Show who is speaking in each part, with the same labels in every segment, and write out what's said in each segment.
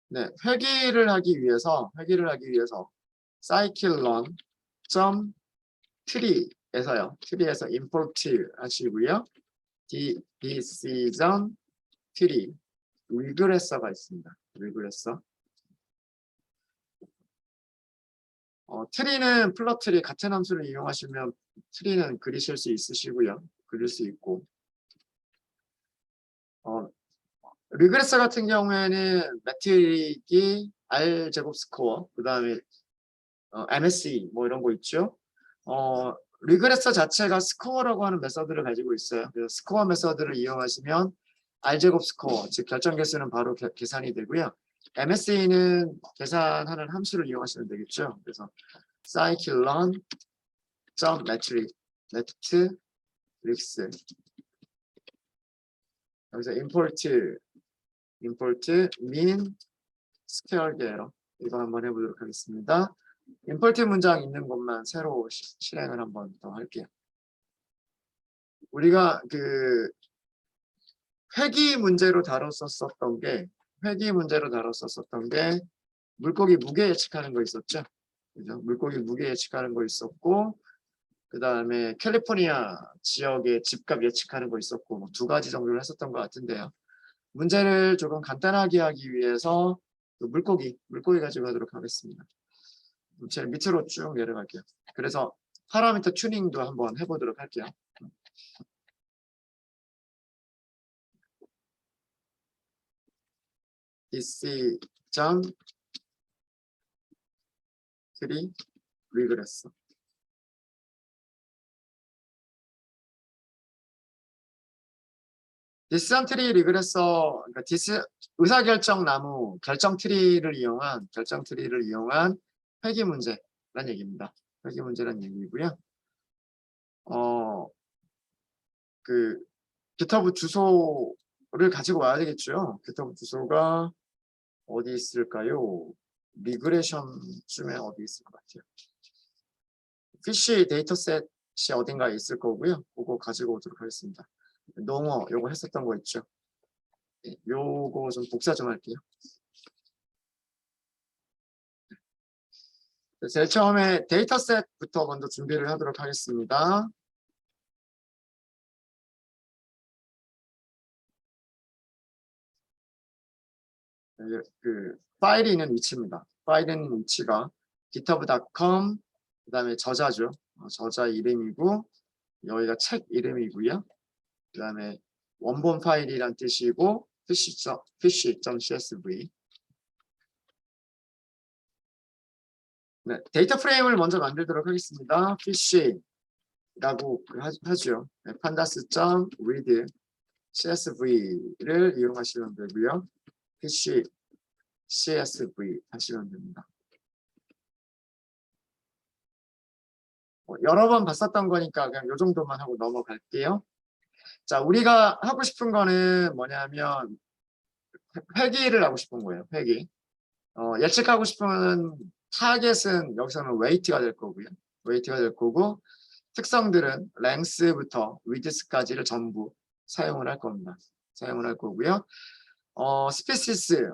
Speaker 1: 네, 회귀를 하기 위해서 scikit-learn.tree에서요. tree에서 import 하시고요. decision tree 리그레서가 있습니다. 리그레서. 트리는 플롯트리 같은 함수를 이용하시면 트리는 그리실 수 있으시고요. 그릴 수 있고. 리그레서 같은 경우에는 매트릭이 R 제곱 스코어, 그 다음에 MSE 뭐 이런 거 있죠. 리그레서 자체가 스코어라고 하는 메서드를 가지고 있어요. 그래서 스코어 메서드를 이용하시면 R 제곱 스코어, 즉 결정 개수는 바로 계산이 되고요. MSE는 계산하는 함수를 이용하시면 되겠죠. 그래서 scikit-learn.matrix 여기서 import mean squared error 이거 한번 해보도록 하겠습니다. 임포트 문장 있는 것만 새로 실행을 한번 더 할게요. 우리가 그 회귀 문제로 다뤘었던 게 물고기 무게 예측하는 거 있었죠. 그죠? 물고기 무게 예측하는 거 있었고, 그 다음에 캘리포니아 지역의 집값 예측하는 거 있었고, 뭐 두 가지 정도를 했었던 것 같은데요. 문제를 조금 간단하게 하기 위해서 물고기 가지고 하도록 하겠습니다. 제일 밑으로 쭉 내려갈게요. 그래서 파라미터 튜닝도 한번 해보도록 할게요. decision tree 리그레서. decision tree 리그레서, 그러니까 의사결정 나무 결정 트리를 이용한 회귀 문제란 얘기입니다. 회귀 문제란 얘기고요. 그 GitHub 주소를 가지고 와야 되겠죠. GitHub 주소가 어디 있을까요? 미그레이션쯤에 어디 있을 것 같아요. 피쉬 데이터셋이 어딘가에 있을 거고요. 그거 가지고 오도록 하겠습니다. 농어 요거 했었던 거 있죠. 요거 좀 복사 좀 할게요. 제일 처음에 데이터셋부터 먼저 준비를 하도록 하겠습니다. 그 파일이 있는 위치입니다. 파일이 있는 위치가 github.com 그 다음에 저자죠. 저자 이름이고 여기가 책 이름이고요. 그 다음에 원본 파일이란 뜻이고 fish.csv. 네, 데이터 프레임을 먼저 만들도록 하겠습니다. fish라고 하죠. 네, pandas.read csv를 이용하시면 되고요. fish csv 하시면 됩니다. 여러 번 봤었던 거니까 그냥 이 정도만 하고 넘어갈게요. 자, 우리가 하고 싶은 거는 뭐냐면 회귀를 하고 싶은 거예요. 회귀. 예측하고 싶은 타겟은 여기서는 웨이트가 될 거고요. 웨이트가 될 거고 특성들은 length부터 width까지를 전부 사용을 할 겁니다. 사용을 할 거고요. 스피시스,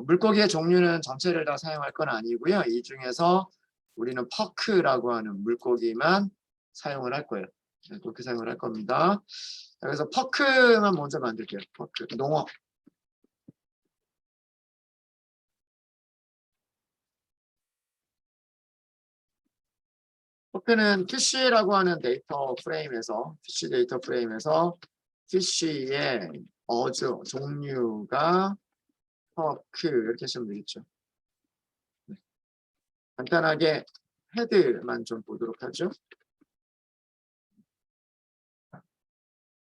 Speaker 1: 물고기의 종류는 전체를 다 사용할 건 아니고요. 이 중에서 우리는 퍼크라고 하는 물고기만 사용을 할 거예요. 그렇게 사용을 할 겁니다. 그래서 퍼크만 먼저 만들게요. 퍼크, 농어. 퍼크는 피쉬라고 하는 피쉬 데이터 프레임에서 피쉬의 어조, 종류가 퍼크 이렇게 하시면 되겠죠. 네. 간단하게 헤드만 좀 보도록 하죠.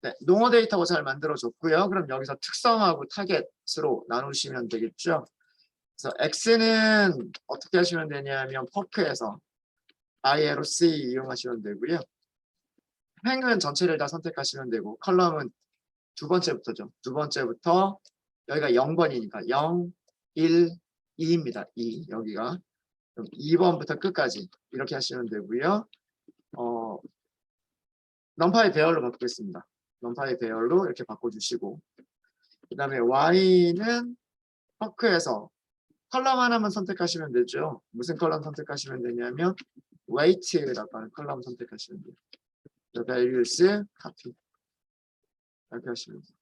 Speaker 1: 네, 농어 데이터가 잘 만들어졌고요. 그럼 여기서 특성하고 타겟으로 나누시면 되겠죠. 그래서 X는 어떻게 하시면 되냐면 퍼크에서 ILOC 이용하시면 되고요. 행은 전체를 다 선택하시면 되고 컬럼은 두 번째부터죠. 두 번째부터 여기가 0번이니까 0, 1, 2입니다. 2 여기가. 그럼 2번부터 끝까지 이렇게 하시면 되고요. 넘파이 배열로 바꾸겠습니다. 넘파이 배열로 이렇게 바꿔주시고 그 다음에 Y는 퍼크에서 컬럼 하나만 선택하시면 되죠. 무슨 컬럼 선택하시면 되냐면 weight라고 하는 컬럼 선택하시면 돼요. values, copy 이렇게 하시면 돼요.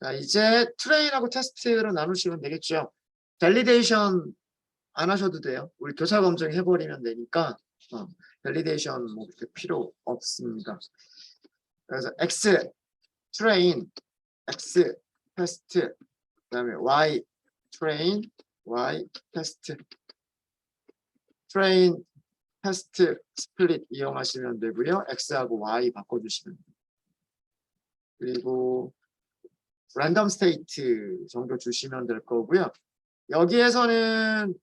Speaker 1: 자, 이제 트레인하고 테스트로 나누시면 되겠죠. 밸리데이션 안 하셔도 돼요. 우리 교차 검증 해버리면 되니까 밸리데이션 뭐 그렇게 필요 없습니다. 그래서 X 트레인, X 테스트, 그다음에 Y 트레인, Y 테스트, 트레인 테스트 스플릿 이용하시면 되고요. X하고 Y 바꿔주시면 돼요. 그리고 랜덤 스테이트 정도 주시면 될 거고요. 여기에서는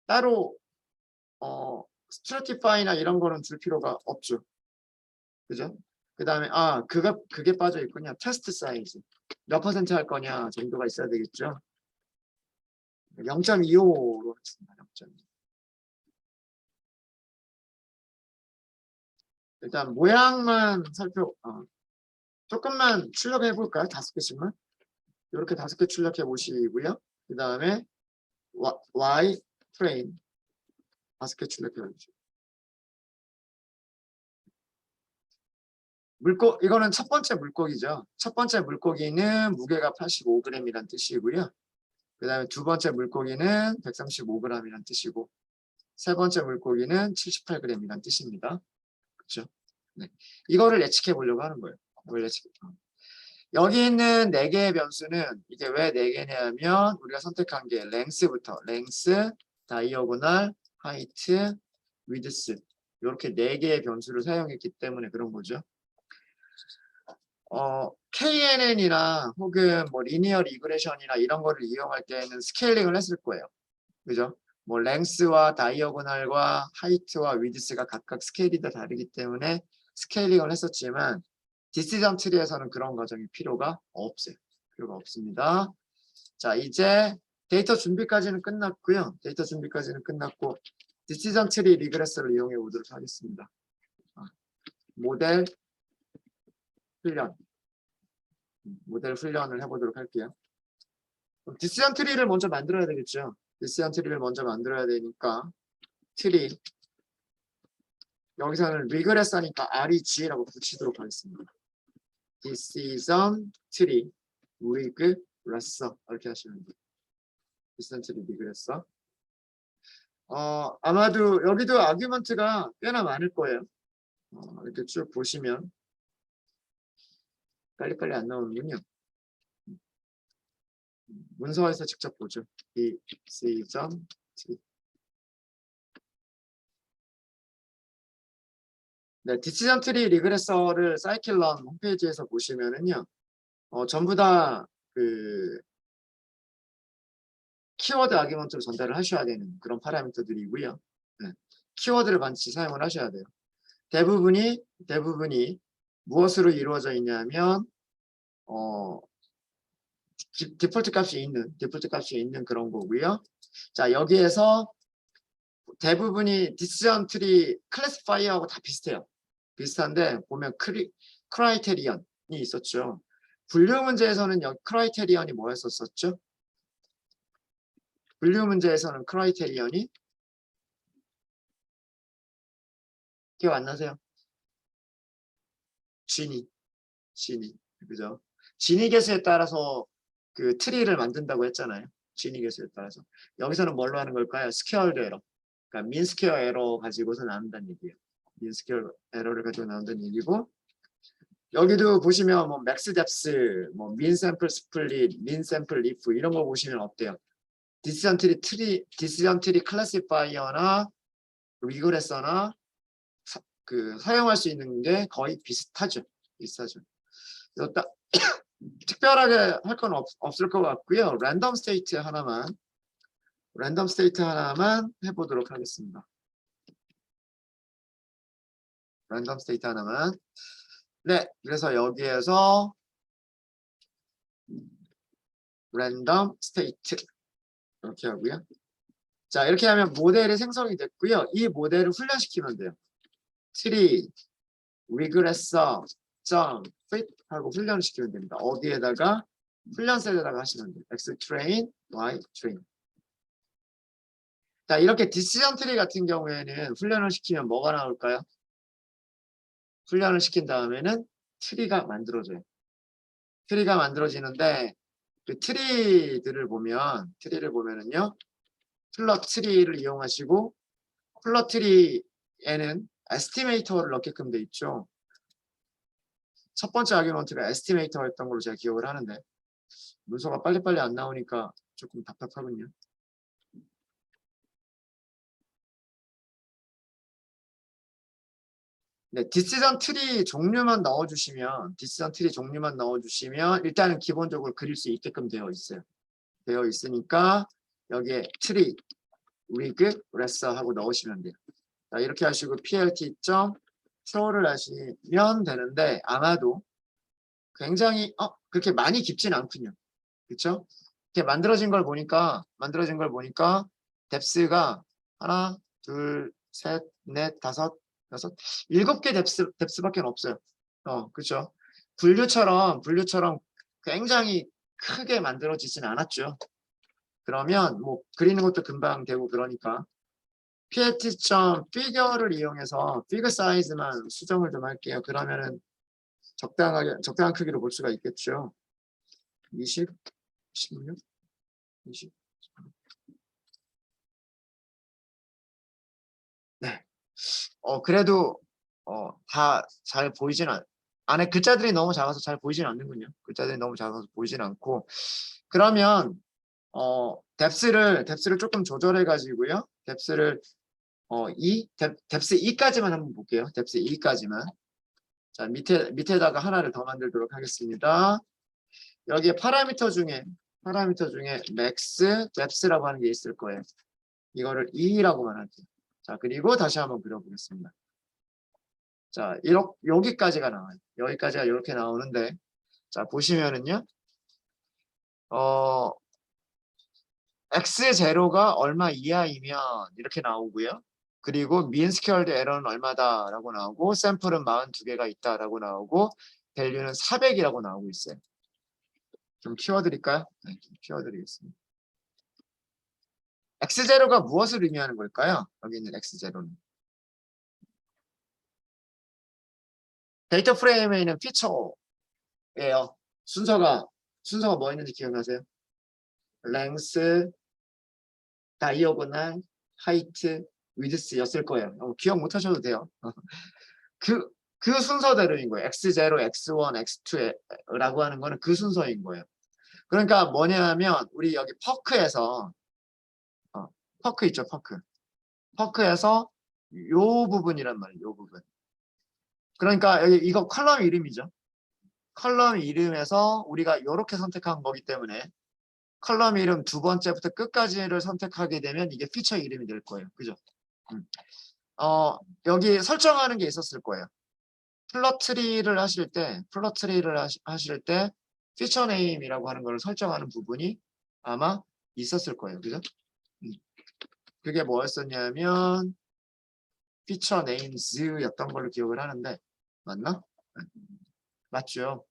Speaker 1: 따로 스트래티파이나 이런 거는 줄 필요가 없죠. 그죠? 그 다음에 그게 빠져 있군요. 테스트 사이즈 몇 퍼센트 할 거냐 정도가 있어야 되겠죠. 0.25로 하겠습니다. 0.25. 일단 모양만 조금만 출력해 볼까요? 5개씩만. 이렇게 5개 출력해 보시고요. 그 다음에 Y 프레임 5개 출력해 보시죠. 이거는 첫 번째 물고기죠. 첫 번째 물고기는 무게가 85g이란 뜻이고요. 그 다음에 두 번째 물고기는 135g이란 뜻이고, 세 번째 물고기는 78g이란 뜻입니다. 그렇죠? 네. 이거를 예측해 보려고 하는 거예요. 여기 있는 4개의 변수는 이게 왜 4개냐면 우리가 선택한 게 랭스부터 랭스, 다이어고널, 하이트, 위드스 이렇게 4개의 변수를 사용했기 때문에 그런 거죠. KNN이나 혹은 뭐 리니어 리그레션이나 이런 거를 이용할 때는 스케일링을 했을 거예요. 그죠? 뭐 랭스와 다이어고널과 하이트와 위드스가 각각 스케일이 다 다르기 때문에 스케일링을 했었지만 디시전 트리에서는 그런 과정이 필요가 없어요. 필요가 없습니다. 자, 이제 데이터 준비까지는 끝났고요. 데이터 준비까지는 끝났고 디시전 트리 리그레서를 이용해 보도록 하겠습니다. 모델 훈련을 해보도록 할게요. 디시전 트리를 먼저 만들어야 되겠죠. 디시전 트리를 먼저 만들어야 되니까 트리 여기서는 리그레서니까 REG라고 붙이도록 하겠습니다. 디시전 트리 리그레서 이렇게 하시면 돼요. 디시전 트리 리그레서. 아마도 여기도 아규먼트가 꽤나 많을 거예요. 이렇게 쭉 보시면 빨리빨리 안 나오는군요. 문서에서 직접 보죠. 디시전 트리. 네, 디시전 트리 리그레서를 사이클런 홈페이지에서 보시면은요, 전부 다 그 키워드 아규먼트로 전달을 하셔야 되는 그런 파라미터들이고요. 네, 키워드를 반드시 사용을 하셔야 돼요. 대부분이 무엇으로 이루어져 있냐면 디폴트 값이 있는 그런 거고요. 자, 여기에서 대부분이 디시전 트리 클래시파이어하고 다 비슷해요. 비슷한데 보면 크라이테리언이 있었죠. 분류 문제에서는 크라이테리언이 뭐였었죠? 분류 문제에서는 크라이테리언이 기억 안 나세요? 지니 그죠? 지니 개수에 따라서 그 트리를 만든다고 했잖아요. 지니 개수에 따라서. 여기서는 뭘로 하는 걸까요? 스퀘어드 에러. 그러니까 민 스퀘어 에러 가지고서 나온다는 얘기예요. 민 스퀘어 에러를 가지고 나온다는 얘기고, 여기도 보시면 뭐 맥스 뎁스, 뭐 민 샘플 스플릿, 민 샘플 리프 이런 거 보시면 어때요? 디시전 트리 클래시파이어나 리그레서나 사용할 수 있는 게 거의 비슷하죠. 특별하게 할 건 없을 것 같고요. 랜덤 스테이트 하나만 해보도록 하겠습니다. 랜덤 스테이트 하나만. 네, 그래서 여기에서 랜덤 스테이트 이렇게 하고요. 자, 이렇게 하면 모델이 생성이 됐고요. 이 모델을 훈련시키면 돼요. 트리 리그레서 fit 하고 훈련을 시키면 됩니다. 어디에다가 훈련셋에다가 하시면 돼요. X train, Y train. 자, 이렇게 디시전 트리 같은 경우에는 훈련을 시키면 뭐가 나올까요? 훈련을 시킨 다음에는 트리가 만들어져요. 트리가 만들어지는데 그 트리를 보면은요. 플롯 트리를 이용하시고 플롯 트리에는 에스티메이터를 넣게끔 돼 있죠. 첫 번째 아규먼트가 에스티메이터였던 걸로 제가 기억을 하는데 문서가 빨리빨리 안 나오니까 조금 답답하군요. 네, 디시전 트리 종류만 넣어주시면 일단은 기본적으로 그릴 수 있게끔 되어 있어요. 되어 있으니까 여기에 트리, 위그, 레서 하고 넣으시면 돼요. 자, 이렇게 하시고 plt.show를 하시면 되는데 아마도 굉장히 그렇게 많이 깊진 않군요. 그렇죠? 이렇게 만들어진 걸 보니까 뎁스가 하나, 둘, 셋, 넷, 다섯, 여섯, 7개 뎁스밖에 없어요. 그렇죠? 분류처럼 굉장히 크게 만들어지진 않았죠. 그러면 뭐 그리는 것도 금방 되고 그러니까 plt.figure를 이용해서 피그 사이즈만 수정을 좀 할게요. 그러면은 적당한 크기로 볼 수가 있겠죠. 20, 16, 20. 네. 그래도 다 잘 보이진 안에 글자들이 너무 작아서 잘 보이진 않는군요. 글자들이 너무 작아서 보이진 않고 그러면 뎁스를 조금 조절해 가지고요. 뎁스를 뎁스 2까지만 한번 볼게요. 뎁스 2까지만. 자, 밑에다가 하나를 더 만들도록 하겠습니다. 여기에 파라미터 중에 max 뎁스라고 하는 게 있을 거예요. 이거를 2라고만 할게요. 자, 그리고 다시 한번 그려보겠습니다. 자, 여기까지가 나와요. 여기까지가 이렇게 나오는데, 자, 보시면은요, x0가 얼마 이하이면 이렇게 나오고요. 그리고 mean squared error는 얼마다라고 나오고, 샘플은 42개가 있다라고 나오고, 밸류는 400이라고 나오고 있어요. 좀 키워드릴까요? 네, 좀 키워드리겠습니다. x0가 무엇을 의미하는 걸까요? 여기 있는 x0는. 데이터 프레임에 있는 피처예요. 순서가 뭐 있는지 기억나세요? length, diagonal, height, width였을 거예요. 기억 못 하셔도 돼요. 그 순서대로인 거예요. x0, x1, x2라고 하는 거는 그 순서인 거예요. 그러니까 뭐냐면 우리 여기 퍼크에서 퍼크 있죠, 퍼크에서 요 부분이란 말이에요. 요 부분. 그러니까 여기 이거 컬럼 이름이죠. 컬럼 이름에서 우리가 이렇게 선택한 거기 때문에 컬럼 이름 두 번째부터 끝까지를 선택하게 되면 이게 피처 이름이 될 거예요. 그죠? 여기 설정하는 게 있었을 거예요. 플롯 트리를 하실 때 피처 네임이라고 하는 걸 설정하는 부분이 아마 있었을 거예요. 그죠? 그게 뭐였었냐면 피처 네임즈였던 걸로 기억을 하는데 맞나? 맞죠?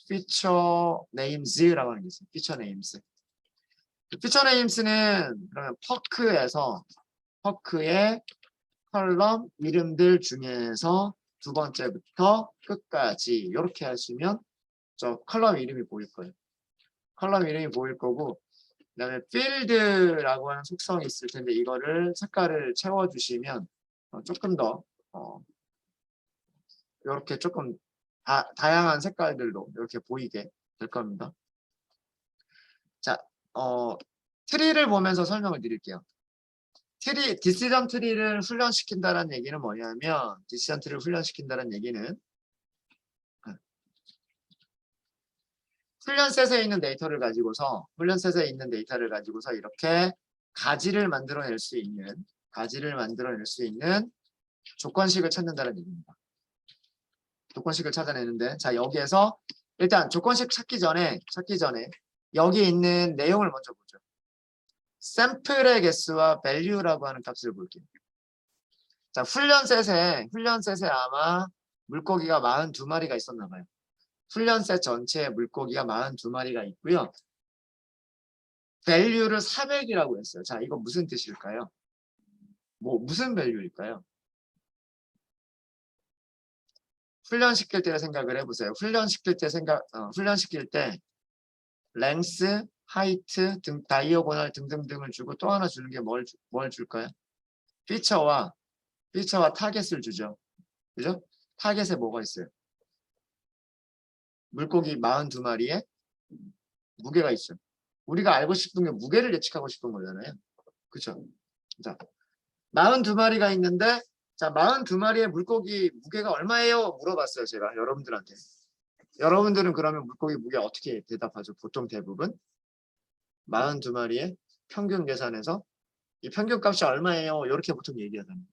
Speaker 1: 피처 네임즈라고 하는 게 있어요. 피처 네임즈. 피처 네임스는 그러면 퍼크의 컬럼 이름들 중에서 두 번째부터 끝까지 이렇게 하시면 저 컬럼 이름이 보일 거예요. 컬럼 이름이 보일 거고 그다음에 필드라고 하는 속성이 있을 텐데 이거를 색깔을 채워주시면 조금 더 이렇게 조금 다양한 색깔들로 이렇게 보이게 될 겁니다. 자, 트리를 보면서 설명을 드릴게요. 디시전 트리를 훈련시킨다는 얘기는 뭐냐면 디시전 트리를 훈련시킨다는 얘기는 훈련셋에 있는 데이터를 가지고서 이렇게 가지를 만들어낼 수 있는 조건식을 찾는다는 얘기입니다. 조건식을 찾아내는데 자 여기에서 일단 조건식 찾기 전에 여기 있는 내용을 먼저 보죠. 샘플의 개수와 value라고 하는 값을 볼게요. 자, 훈련셋에 아마 물고기가 42마리가 있었나 봐요. 훈련셋 전체에 물고기가 42마리가 있고요. value를 400이라고 했어요. 자, 이거 무슨 뜻일까요? 무슨 value일까요? 훈련시킬 때 생각을 해보세요. 훈련시킬 때 랭스, 하이트, 다이어고널 등등등을 주고 또 하나 주는 게 뭘 줄까요? 피처와 타겟을 주죠. 그죠? 타겟에 뭐가 있어요? 물고기 42마리에 무게가 있죠. 우리가 알고 싶은 게 무게를 예측하고 싶은 거잖아요. 그렇죠? 자, 42마리가 있는데 자, 42마리의 물고기 무게가 얼마예요? 물어봤어요, 제가 여러분들한테. 여러분들은 그러면 물고기 무게 어떻게 대답하죠? 보통 대부분 42마리의 평균 계산해서 이 평균 값이 얼마예요? 이렇게 보통 얘기하잖아요.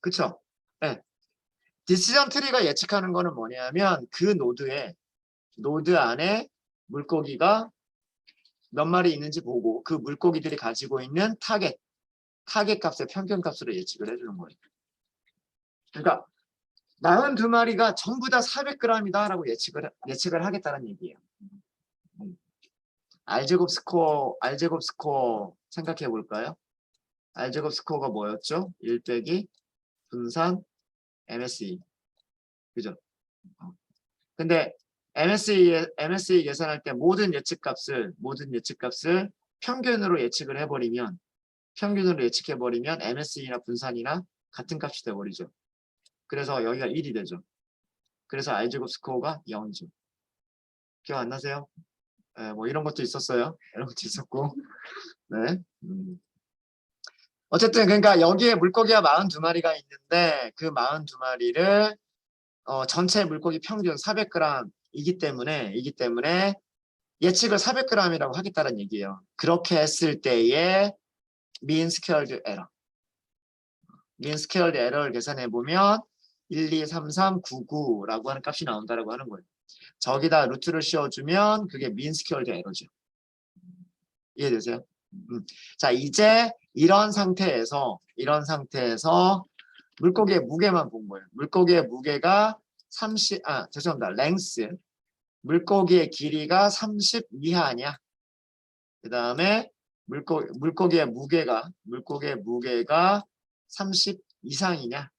Speaker 1: 그쵸? 네. 디시전 트리가 예측하는 거는 뭐냐면 그 노드 안에 물고기가 몇 마리 있는지 보고 그 물고기들이 가지고 있는 타겟 값의 평균 값으로 예측을 해주는 거예요. 그러니까 42마리가 전부 다 400g이다 라고 예측을 하겠다는 얘기예요. R제곱 스코어 생각해 볼까요? R제곱 스코어가 뭐였죠? 1 빼기 분산 MSE. 그죠? 근데 MSE 계산할 때 모든 예측값을 평균으로 예측해버리면 MSE나 분산이나 같은 값이 돼버리죠. 그래서 여기가 1이 되죠. 그래서 R제곱 스코어가 0이죠. 기억 안 나세요? 네, 뭐 이런 것도 있었어요. 이런 것도 있었고. 네. 어쨌든 그러니까 여기에 물고기가 42마리가 있는데 그 42마리를 전체 물고기 평균 400g이기 때문에 예측을 400g이라고 하겠다는 얘기예요. 그렇게 했을 때의 mean squared error를 계산해 보면 1, 2, 3, 3, 9, 9라고 하는 값이 나온다라고 하는 거예요. 저기다 루트를 씌워주면 그게 mean squared error죠. 이해되세요? 자, 이제 이런 상태에서 물고기의 무게만 본 거예요. 물고기의 무게가 length. 물고기의 길이가 30 이하냐? 그 다음에 물고기의 무게가 30 이상이냐?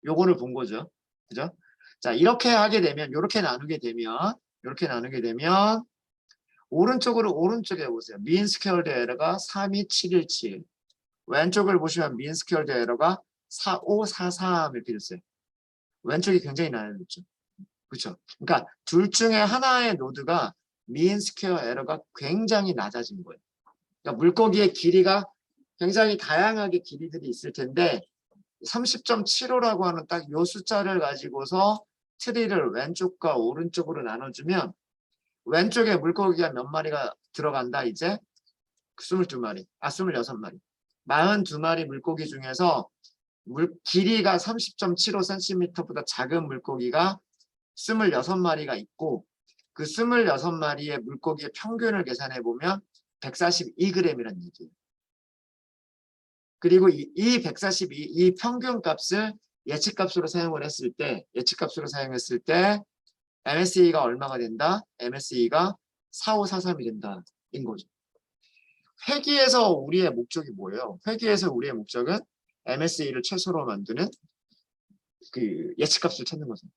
Speaker 1: 요거를 본 거죠. 그죠? 자, 이렇게 나누게 되면 오른쪽에 보세요. mean squared error가 32717. 왼쪽을 보시면 mean squared error가 4543 이렇게 됐어요. 왼쪽이 굉장히 나눠졌죠. 그렇죠? 그러니까 둘 중에 하나의 노드가 mean square error가 굉장히 낮아진 거예요. 그러니까 물고기의 길이가 굉장히 다양하게 길이들이 있을 텐데 30.75라고 하는 딱 이 숫자를 가지고서 트리를 왼쪽과 오른쪽으로 나눠주면 왼쪽에 물고기가 몇 마리가 들어간다 이제 26마리. 42마리 물고기 중에서 길이가 30.75cm보다 작은 물고기가 26마리가 있고 그 26마리의 물고기의 평균을 계산해 보면 142g이라는 얘기예요. 그리고 이 평균 값을 예측값으로 사용했을 때 MSE가 얼마가 된다? MSE가 4543이 된다. 인 거죠. 회귀에서 우리의 목적이 뭐예요? 회귀에서 우리의 목적은 MSE를 최소로 만드는 그 예측값을 찾는 거죠.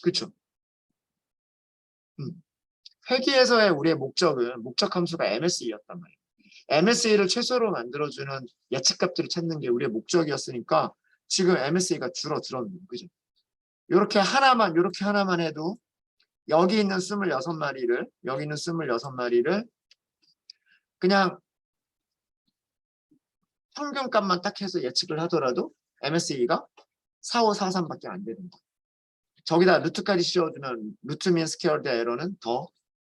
Speaker 1: 그렇죠? 회귀에서의 우리의 목적 함수가 MSE였단 말이에요. MSE를 최소로 만들어주는 예측값들을 찾는 게 우리의 목적이었으니까 지금 MSE가 줄어들었는 거예요. 그죠? 이렇게 하나만 해도 여기 있는 26마리를 그냥 평균값만 딱 해서 예측을 하더라도 MSE가 4543밖에 안 되는 거예요. 저기다 루트까지 씌워주면 루트 민 스퀘어드 에러는 더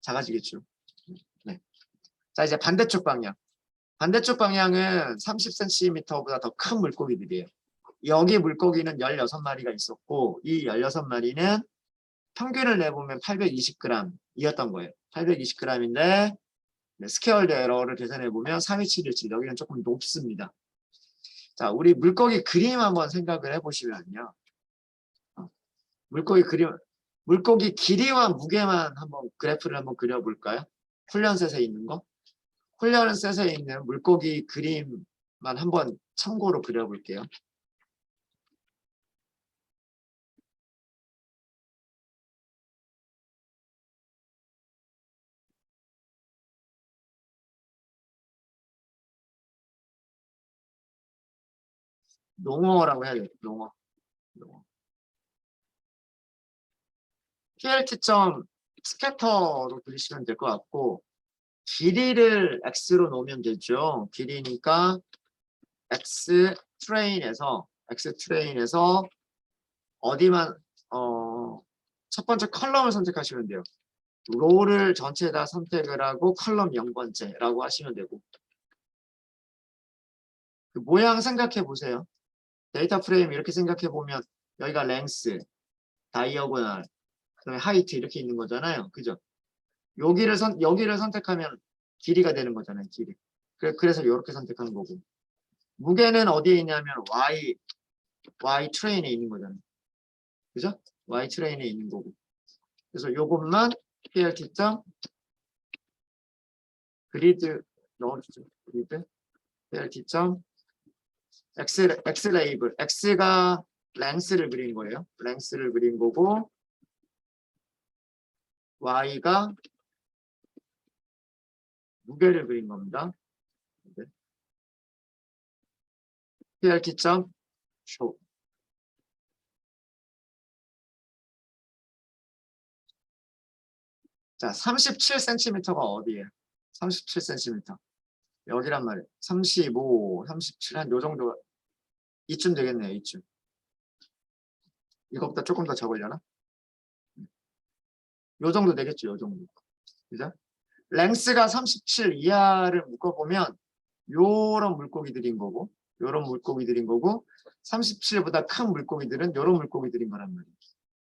Speaker 1: 작아지겠죠. 네. 자, 이제 반대쪽 방향은 30cm보다 더 큰 물고기들이에요. 여기 물고기는 16마리가 있었고 이 16마리는 평균을 내보면 820g이었던 거예요. 820g인데 스퀘어드 에러를 계산해보면 32717 여기는 조금 높습니다. 자, 우리 물고기 그림 한번 생각을 해보시면요. 물고기 그림 물고기 길이와 무게만 한번 그래프를 한번 그려볼까요? 훈련셋에 있는 거. 훈련셋에 있는 물고기 그림만 한번 참고로 그려볼게요. 농어라고 해야 돼요. 농어. PLT.점 스캐터로 그리시면 될 것 같고, 길이를 x로 놓으면 되죠. 길이니까 x 트레인에서 어디만 첫 번째 컬럼을 선택하시면 돼요. 로를 전체 다 선택을 하고 컬럼 0번째라고 하시면 되고, 그 모양 생각해 보세요. 데이터 프레임 이렇게 생각해 보면 여기가 랭스, 다이어고널, 그다음에 하이트 이렇게 있는 거잖아요. 그죠? 여기를 선택하면 길이가 되는 거잖아요. 길이. 그래서 이렇게 선택한 거고. 무게는 어디에 있냐면 Y 트레인에 있는 거잖아요. 그죠? Y 트레인에 있는 거고. 그래서 요것만 PLT.점 그리드 넣어주죠. 그리드 PLT.점 X 레이블. X가 랭스를 그린 거예요. 랭스를 그린 거고, Y가 무게를 그린 겁니다. 네. PLT.점 show. 자, 37cm가 어디예요? 37cm. 여기란 말이에요. 35, 37, 한 요 정도, 이쯤 되겠네요, 이쯤. 이것보다 조금 더 적으려나? 요 정도 되겠죠, 요 정도. 그죠? 랭스가 37 이하를 묶어보면, 요런 물고기들인 거고, 37보다 큰 물고기들은 요런 물고기들인 거란 말이에요.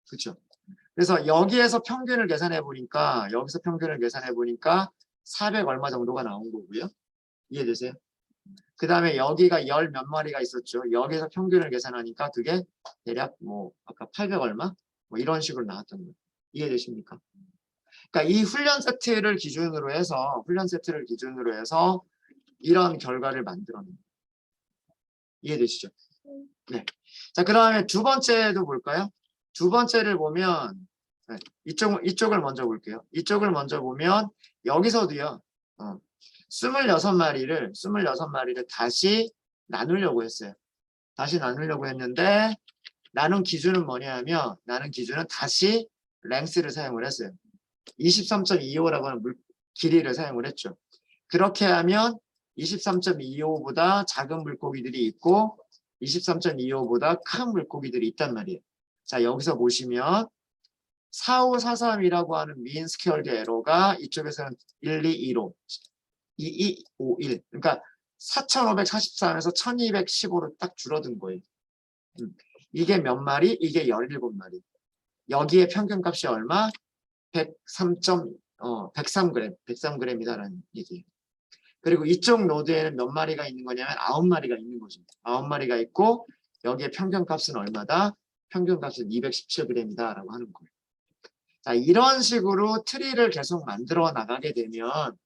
Speaker 1: 그렇죠? 그래서 여기에서 평균을 계산해 보니까, 400 얼마 정도가 나온 거고요. 이해되세요? 그 다음에 여기가 열 몇 마리가 있었죠. 여기서 평균을 계산하니까 그게 대략 뭐 아까 800 얼마? 뭐 이런 식으로 나왔던 거예요. 이해되십니까? 그러니까 이 훈련 세트를 기준으로 해서 이런 결과를 만들어낸 거예요. 이해되시죠? 네. 자, 그 다음에 두 번째도 볼까요? 두 번째를 보면, 네, 이쪽을 먼저 볼게요. 이쪽을 먼저 보면, 여기서도요, 26마리를 다시 나누려고 했어요. 다시 나누려고 했는데, 나눈 기준은 뭐냐면, 다시 랭스를 사용을 했어요. 23.25라고 하는 길이를 사용을 했죠. 그렇게 하면 23.25보다 작은 물고기들이 있고 23.25보다 큰 물고기들이 있단 말이에요. 자, 여기서 보시면 4543이라고 하는 미인 스퀘어드 에러가 이쪽에서는 1215, 2251. 그러니까 4543에서 1215로 딱 줄어든 거예요. 이게 몇 마리? 이게 17마리. 여기에 평균값이 얼마? 103g이다라는 얘기예요. 그리고 이쪽 노드에는 몇 마리가 있는 거냐면 9마리가 있는 거죠. 9마리가 있고 여기에 평균값은 얼마다? 평균값은 217g이다 라고 하는 거예요. 자, 이런 식으로 트리를 계속 만들어 나가게 되면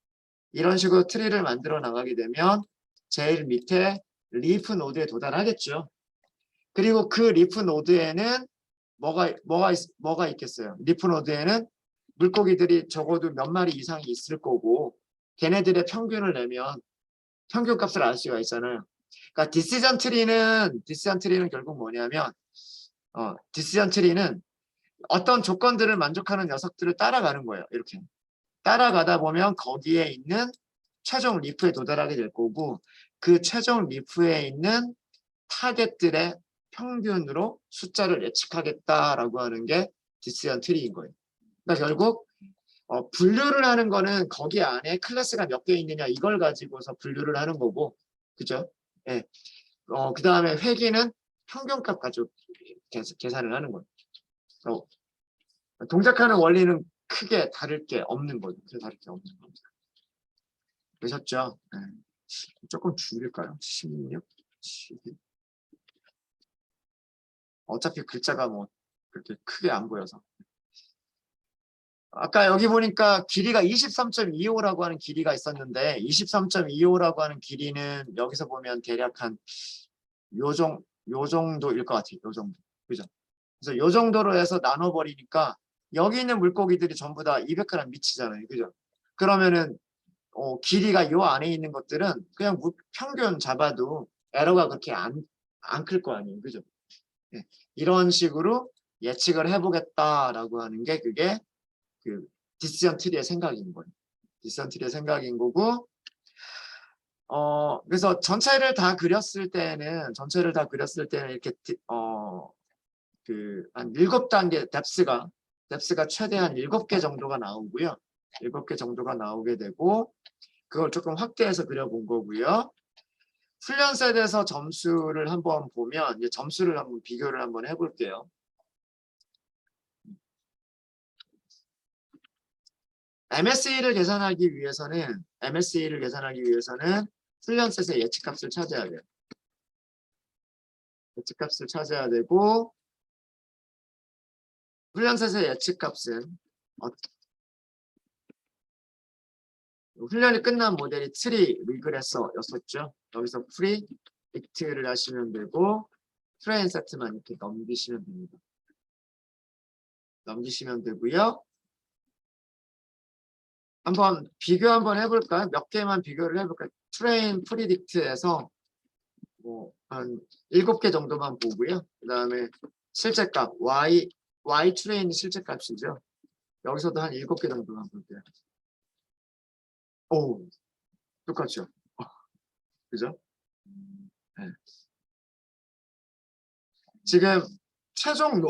Speaker 1: 제일 밑에 리프 노드에 도달하겠죠. 그리고 그 리프 노드에는 뭐가 있겠어요? 리프 노드에는 물고기들이 적어도 몇 마리 이상이 있을 거고 걔네들의 평균을 내면 평균값을 알 수가 있잖아요. 그러니까 디시전 트리는 결국 뭐냐면 디시전 트리는 어떤 조건들을 만족하는 녀석들을 따라가는 거예요. 이렇게 따라가다 보면 거기에 있는 최종 리프에 도달하게 될 거고 그 최종 리프에 있는 타겟들의 평균으로 숫자를 예측하겠다라고 하는 게 디시전 트리인 거예요. 그러니까 결국 분류를 하는 거는 거기 안에 클래스가 몇 개 있느냐 이걸 가지고서 분류를 하는 거고, 그죠? 예. 그 다음에 회귀는 평균값 가지고 계산을 하는 거예요. 동작하는 원리는 크게 다를 게 없는 거죠. 겁니다. 되셨죠? 예. 조금 줄일까요? 16, 12. 어차피 글자가 뭐 그렇게 크게 안 보여서. 아까 여기 보니까 길이가 23.25라고 하는 길이가 있었는데 23.25라고 하는 길이는 여기서 보면 대략 한 요 정도일 것 같아요. 요 정도. 그죠? 그래서 요 정도로 해서 나눠버리니까 여기 있는 물고기들이 전부 다 200g 미치잖아요. 그죠? 그러면은 길이가 요 안에 있는 것들은 그냥 평균 잡아도 에러가 그렇게 안 클 거 아니에요. 그죠? 예. 이런 식으로 예측을 해보겠다라고 하는 게 그게 그 디시전 트리의 생각인 거예요. 디시전 트리의 생각인 거고, 그래서 전체를 다 그렸을 때는 이렇게 한 7단계 뎁스가 최대한 7개 정도가 나오고요. 7개 정도가 나오게 되고 그걸 조금 확대해서 그려본 거고요. 훈련셋에서 점수를 한번 보면 이제 점수를 한번 비교를 한번 해볼게요. MSE를 계산하기 위해서는 훈련셋의 예측값을 찾아야 돼요. 예측값을 찾아야 되고 훈련셋의 예측값은 훈련이 끝난 모델이 트리 리그레서였었죠. 여기서 프리딕트를 하시면 되고 트레인 세트만 이렇게 넘기시면 됩니다. 넘기시면 되고요. 한번 비교 한번 해볼까요? 몇 개만 비교를 해볼까요? 트레인 프리딕트에서 한 7개 정도만 보고요. 그 다음에 실제값 Y 트레인 실제값이죠. 여기서도 한 7개 정도만 볼게요. 오, 똑같죠? 그죠? 네. 지금 최종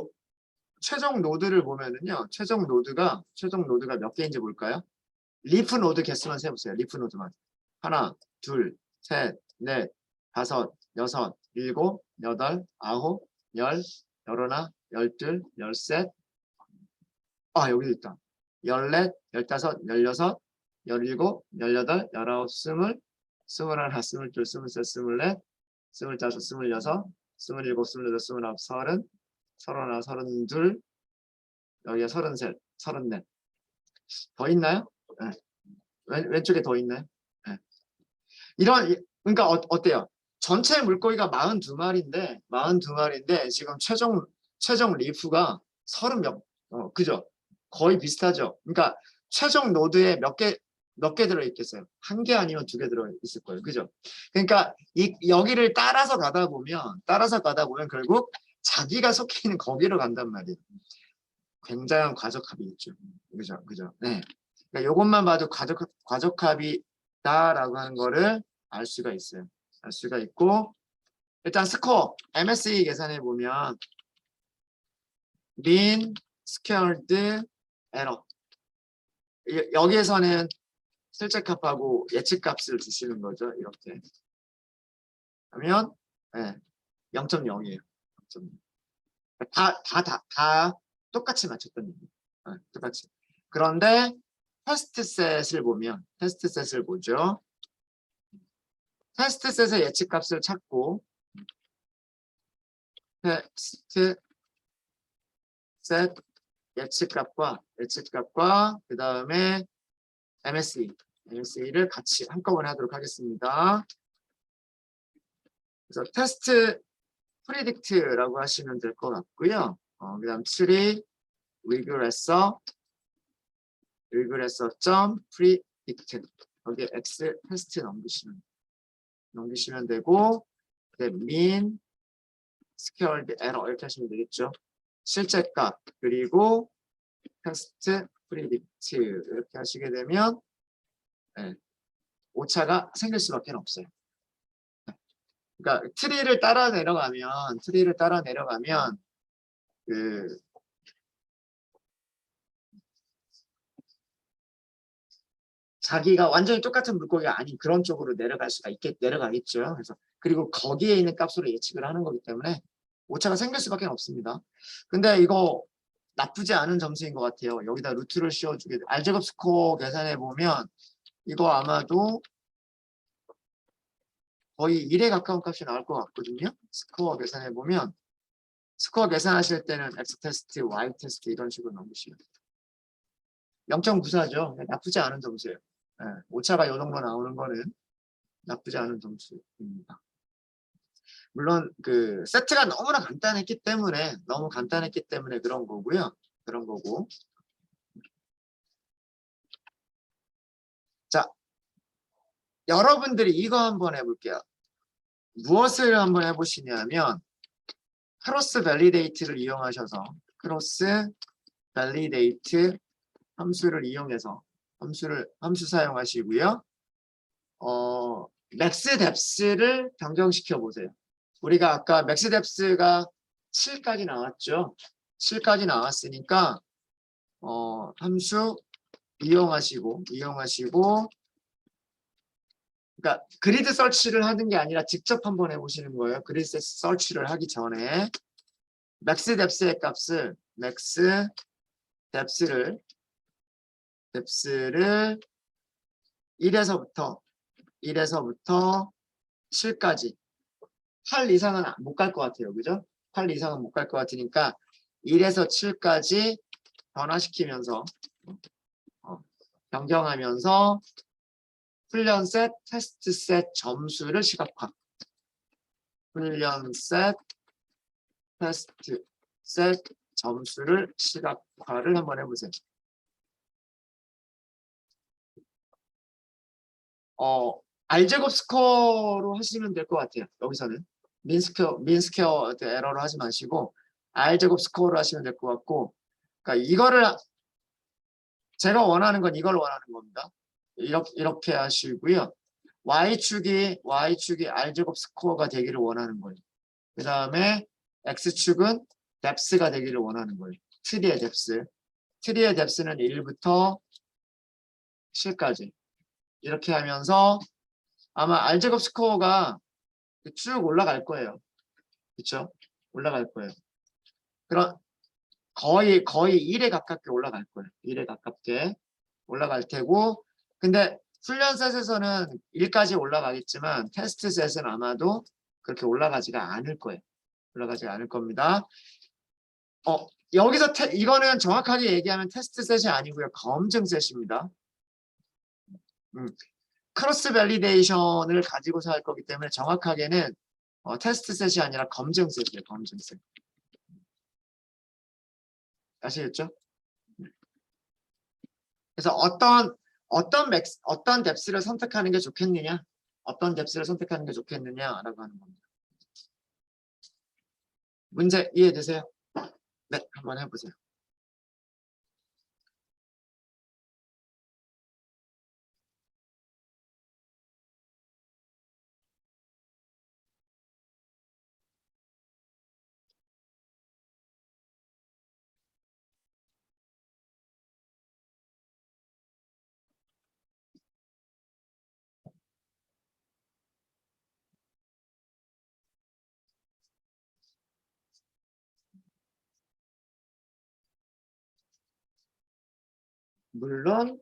Speaker 1: 노드를 보면은요. 최종 노드가 몇 개인지 볼까요? 리프 노드 개수만 세보세요. 리프 노드만. 하나, 둘, 셋, 넷, 다섯, 여섯, 일곱, 여덟, 아홉, 열, 열하나, 열둘, 열셋. 아, 여기도 있다. 열넷, 열다섯, 열여섯, 열일곱, 열여덟, 열아홉, 스물, 스물하나, 스물둘, 스물셋, 스물넷, 스물다섯, 스물여섯, 스물일곱, 스물여덟, 스물아홉, 서른, 서른하나, 서른둘, 여기가 서른셋, 서른넷. 더 있나요? 네. 왼쪽에 더 있나요? 네. 그러니까 어때요? 전체 물고기가 42마리인데 지금 최종 리프가 30몇, 그죠? 거의 비슷하죠? 그러니까 최종 노드에 몇 개 들어있겠어요? 한 개 아니면 2개 들어있을 거예요. 그죠? 그러니까 여기를 따라서 가다 보면 결국 자기가 속해 있는 거기로 간단 말이에요. 굉장한 과적합이 있죠. 그죠? 네. 그러니까 이것만 봐도 과적합이다라고 하는 거를 알 수가 있어요. 알 수가 있고 일단 스코어 MSE 계산해 보면 mean squared error 여기에서는 실제값하고 예측값을 주시는 거죠. 이렇게 하면 네, 0.0이에요. 0.0. 다 똑같이 맞췄던 얘기. 네, 똑같이. 그런데 테스트셋을 보죠. 테스트셋의 예측값을 찾고 테스트셋 예측값과 그 다음에 MSE를 같이 한꺼번에 하도록 하겠습니다. 그래서 테스트 프리딕트라고 하시면 될 것 같고요. 그 다음 트리 리그레서.프리딕트 여기에 X 테스트 넘기시면 되고 mean squared error 이렇게 하시면 되겠죠. 실제값 그리고 테스트 프리딕트 이렇게 하시게 되면 네, 오차가 생길 수밖에 없어요. 그러니까 트리를 따라 내려가면 그 자기가 완전히 똑같은 물고기가 아닌 그런 쪽으로 내려가겠죠. 그래서 그리고 거기에 있는 값으로 예측을 하는 거기 때문에 오차가 생길 수밖에 없습니다. 근데 이거 나쁘지 않은 점수인 것 같아요. 여기다 루트를 씌워주게 돼. 알제곱 스코어 계산해 보면 이거 아마도 거의 1에 가까운 값이 나올 것 같거든요. 스코어 계산해 보면 스코어 계산하실 때는 X 테스트, Y 테스트 이런 식으로 넘기시면 돼요. 0.94죠. 나쁘지 않은 점수예요. 예, 오차가 이 정도 나오는 거는 나쁘지 않은 점수입니다. 물론 그 세트가 너무 간단했기 때문에 그런 거고요. 그런 거고. 자, 여러분들이 이거 한번 해볼게요. 무엇을 한번 해보시냐면 크로스 밸리데이트를 이용하셔서 크로스 밸리데이트 함수를 이용해서 함수 사용하시고요. 맥스 뎁스를 변경시켜 보세요. 우리가 아까 맥스 뎁스가 7까지 나왔죠. 7까지 나왔으니까 함수 이용하시고 그러니까 그리드 서치를 하는 게 아니라 직접 한번 해보시는 거예요. 그리드 서치를 하기 전에 맥스 뎁스의 값을 맥스 뎁스를 1에서부터 7까지 8 이상은 못 갈 것 같아요. 그죠? 8 이상은 못 갈 것 같으니까 1에서 7까지 변화시키면서 변경하면서 훈련 셋, 테스트 셋 점수를 시각화. 훈련 셋, 테스트 셋 점수를 시각화를 한번 해보세요. R제곱 스코어로 하시면 될 것 같아요. 여기서는 민스퀘어 에러로 하지 마시고 R제곱 스코어로 하시면 될 것 같고, 그러니까 이거를 제가 원하는 건 이걸 원하는 겁니다. 이렇게 하시고요. Y축이 R제곱 스코어가 되기를 원하는 거예요. 그 다음에 X축은 뎁스가 되기를 원하는 거예요. 트리의 뎁스. 트리의 뎁스는 1부터 7까지. 이렇게 하면서 아마 R제곱 스코어가 쭉 올라갈 거예요. 그렇죠? 올라갈 거예요. 그럼 거의 1에 가깝게 올라갈 거예요. 1에 가깝게 올라갈 테고, 근데 훈련 셋에서는 1까지 올라가겠지만 테스트 셋은 아마도 그렇게 올라가지가 않을 거예요. 올라가지 않을 겁니다. 여기서 이거는 정확하게 얘기하면 테스트 셋이 아니고요. 검증 셋입니다. 크로스 밸리데이션을 가지고서 할 거기 때문에 정확하게는 테스트 셋이 아니라 검증 셋이에요. 검증 셋. 아시겠죠? 그래서 어떤 뎁스를 선택하는 게 좋겠느냐, 어떤 뎁스를 선택하는 게 좋겠느냐라고 하는 겁니다. 문제 이해되세요? 네, 한번 해보세요. 물론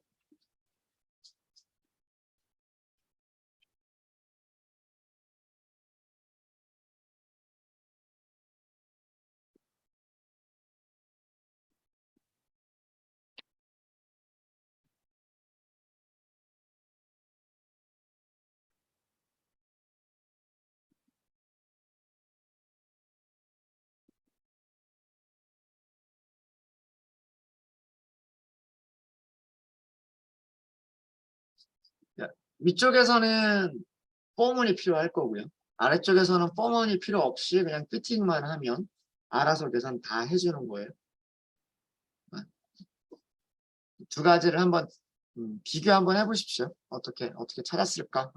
Speaker 1: 위쪽에서는 포문이 필요할 거고요. 아래쪽에서는 포문이 필요 없이 그냥 피팅만 하면 알아서 계산 다 해주는 거예요. 두 가지를 한번 비교 한번 해보십시오. 어떻게 찾았을까?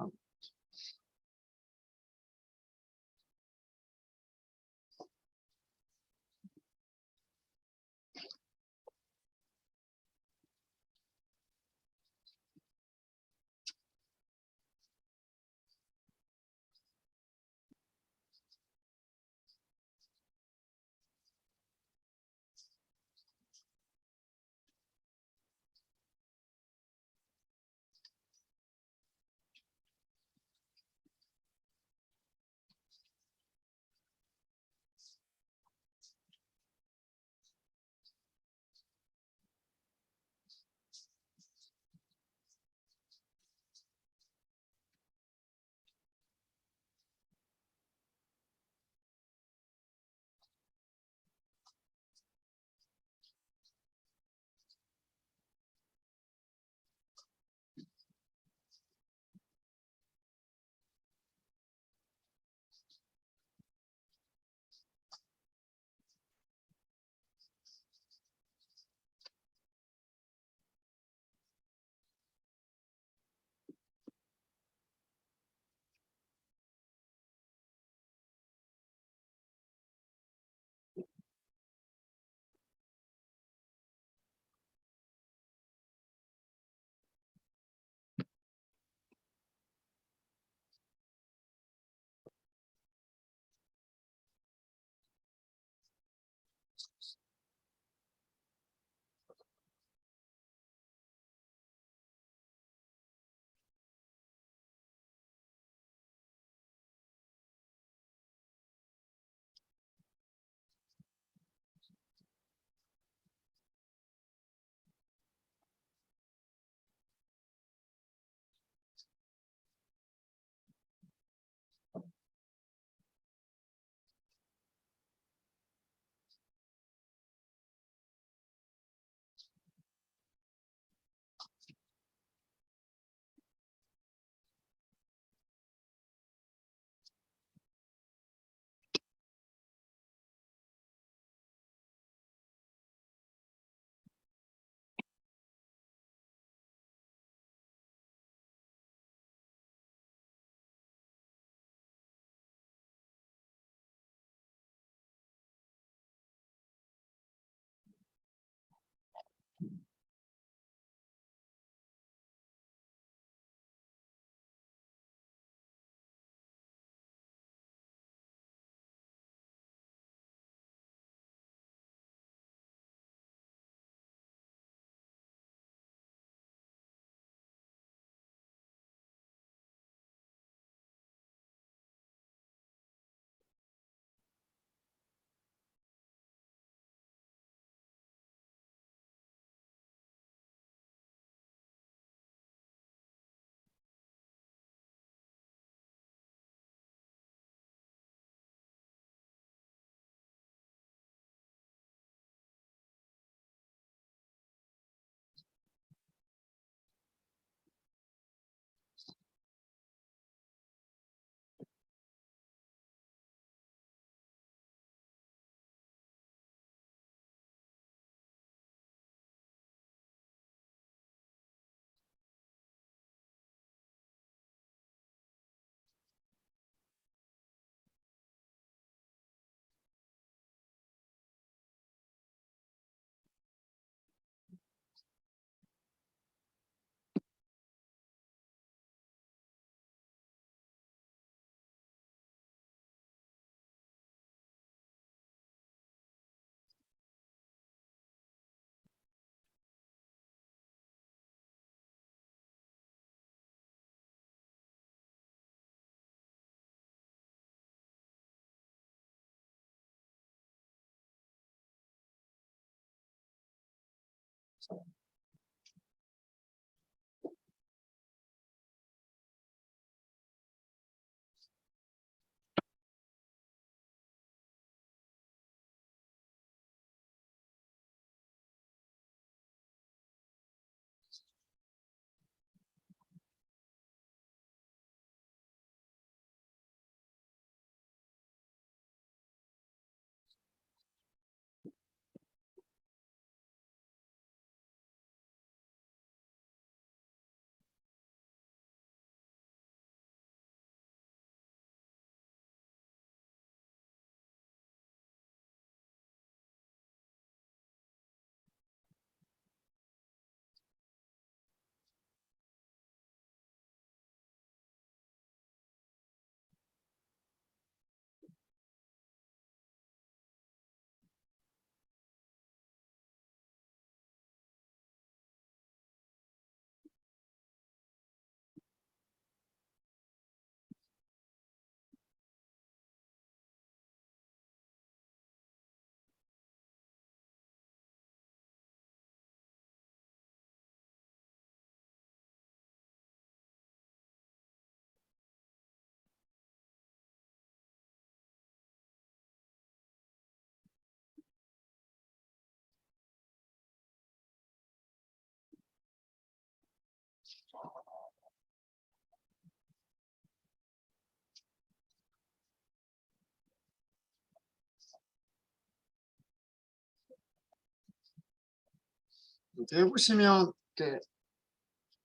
Speaker 1: 이렇게 해보시면 이렇게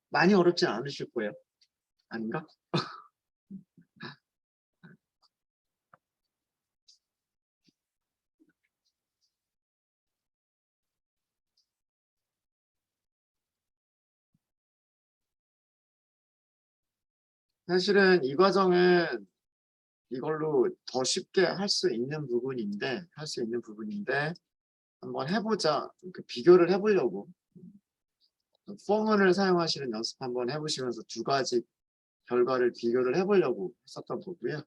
Speaker 1: 많이 어렵진 않으실 거예요. 아닌가? 사실은 이 과정은 이걸로 더 쉽게 할 수 있는 부분인데 한번 해보자. 그 비교를 해보려고 포문을 사용하시는 연습 한번 해보시면서 두 가지 결과를 비교를 해보려고 했었던 거고요.